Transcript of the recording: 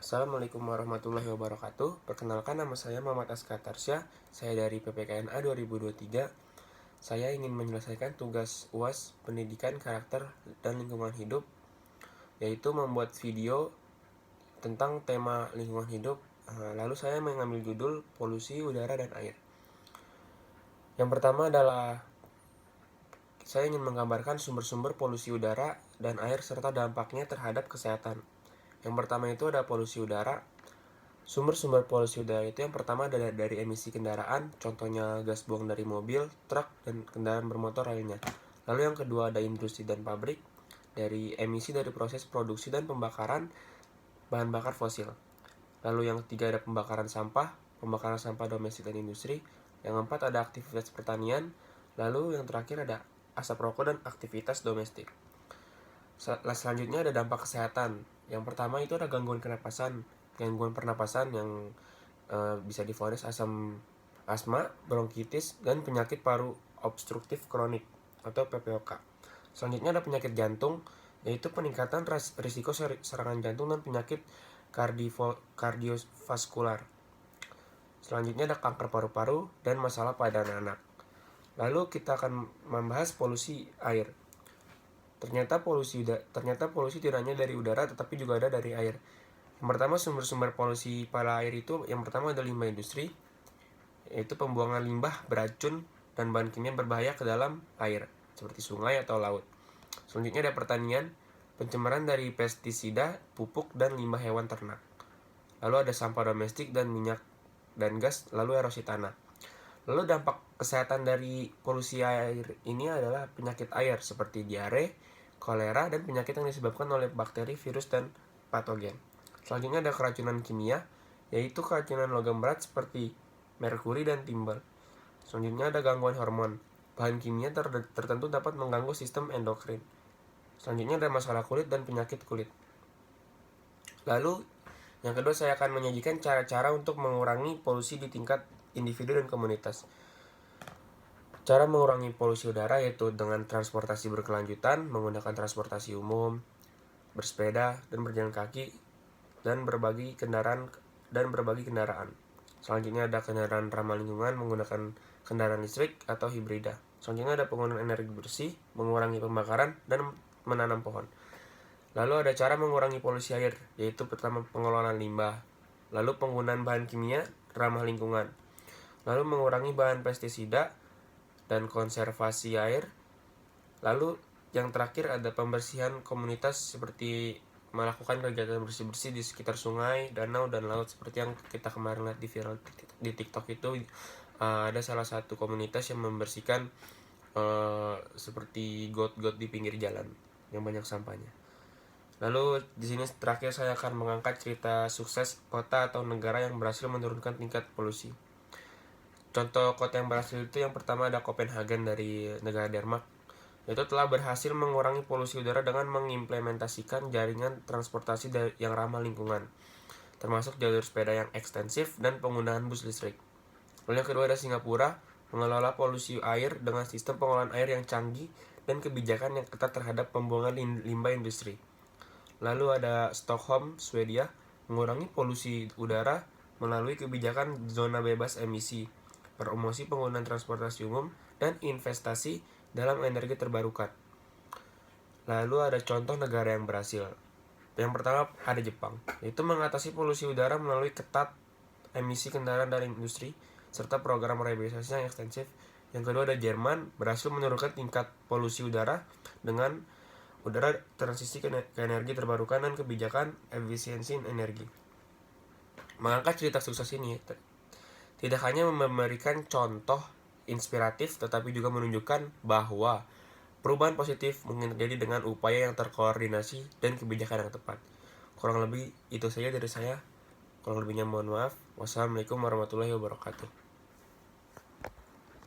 Assalamualaikum warahmatullahi wabarakatuh. Perkenalkan, nama saya Muhammad Askar Tarsya. Saya dari PPKNA 2023. Saya ingin menyelesaikan tugas UAS Pendidikan Karakter dan Lingkungan Hidup, yaitu membuat video tentang tema lingkungan hidup. Lalu saya mengambil judul polusi udara dan air. Yang pertama adalah saya ingin menggambarkan sumber-sumber polusi udara dan air serta dampaknya terhadap kesehatan. Yang pertama itu ada polusi udara. Sumber-sumber polusi udara itu yang pertama adalah dari emisi kendaraan, contohnya gas buang dari mobil, truk, dan kendaraan bermotor lainnya. Lalu yang kedua ada industri dan pabrik, dari emisi dari proses produksi dan pembakaran bahan bakar fosil. Lalu yang ketiga ada pembakaran sampah domestik dan industri. Yang keempat ada aktivitas pertanian. Lalu yang terakhir ada asap rokok dan aktivitas domestik. Selanjutnya ada dampak kesehatan. Yang pertama itu ada gangguan pernapasan yang bisa divonis asma, bronkitis, dan penyakit paru obstruktif kronik atau PPOK. Selanjutnya ada penyakit jantung, yaitu peningkatan risiko serangan jantung dan penyakit kardiovaskular. Selanjutnya ada kanker paru-paru dan masalah pada anak. Lalu kita akan membahas polusi air. Ternyata polusi tidak hanya dari udara tetapi juga ada dari air. Yang pertama, sumber-sumber polusi pada air itu yang pertama ada limbah industri, yaitu pembuangan limbah beracun dan bahan kimia berbahaya ke dalam air seperti sungai atau laut. Selanjutnya ada pertanian, pencemaran dari pestisida, pupuk, dan limbah hewan ternak. Lalu ada sampah domestik dan minyak dan gas, lalu erosi tanah. Lalu dampak kesehatan dari polusi air ini adalah penyakit air seperti diare, kolera, dan penyakit yang disebabkan oleh bakteri, virus, dan patogen. Selanjutnya ada keracunan kimia, yaitu keracunan logam berat seperti merkuri dan timbal. Selanjutnya ada gangguan hormon. Bahan kimia tertentu dapat mengganggu sistem endokrin. Selanjutnya ada masalah kulit dan penyakit kulit. Lalu yang kedua, saya akan menyajikan cara-cara untuk mengurangi polusi di tingkat individu dan komunitas. Cara mengurangi polusi udara yaitu dengan transportasi berkelanjutan, menggunakan transportasi umum, bersepeda dan berjalan kaki, dan berbagi kendaraan. Selanjutnya ada kendaraan ramah lingkungan menggunakan kendaraan listrik atau hibrida. Selanjutnya ada penggunaan energi bersih, mengurangi pembakaran, dan menanam pohon. Lalu ada cara mengurangi polusi air, yaitu pertama pengelolaan limbah, lalu penggunaan bahan kimia ramah lingkungan, lalu mengurangi bahan pestisida dan konservasi air. Lalu yang terakhir ada pembersihan komunitas seperti melakukan kegiatan bersih-bersih di sekitar sungai, danau, dan laut seperti yang kita kemarin lihat di TikTok itu. Ada salah satu komunitas yang membersihkan seperti got-got di pinggir jalan yang banyak sampahnya. Lalu di sini terakhir saya akan mengangkat cerita sukses kota atau negara yang berhasil menurunkan tingkat polusi. Contoh kota yang berhasil itu yang pertama ada Copenhagen dari negara Denmark. Itu telah berhasil mengurangi polusi udara dengan mengimplementasikan jaringan transportasi yang ramah lingkungan, termasuk jalur sepeda yang ekstensif dan penggunaan bus listrik. Lalu yang kedua ada Singapura, mengelola polusi air dengan sistem pengolahan air yang canggih dan kebijakan yang ketat terhadap pembuangan limbah industri. Lalu ada Stockholm, Swedia, mengurangi polusi udara melalui kebijakan zona bebas emisi, promosi penggunaan transportasi umum, dan investasi dalam energi terbarukan. Lalu ada contoh negara yang berhasil. Yang pertama ada Jepang, yaitu mengatasi polusi udara melalui ketat emisi kendaraan dari industri serta program rehabilitasi yang ekstensif. Yang kedua ada Jerman, berhasil menurunkan tingkat polusi udara dengan udara transisi ke energi terbarukan dan kebijakan efisiensi energi. Mengangkat cerita sukses ini tidak hanya memberikan contoh inspiratif, tetapi juga menunjukkan bahwa perubahan positif mungkin terjadi dengan upaya yang terkoordinasi dan kebijakan yang tepat. Kurang lebih itu saja dari saya. Kurang lebihnya mohon maaf. Wassalamualaikum warahmatullahi wabarakatuh.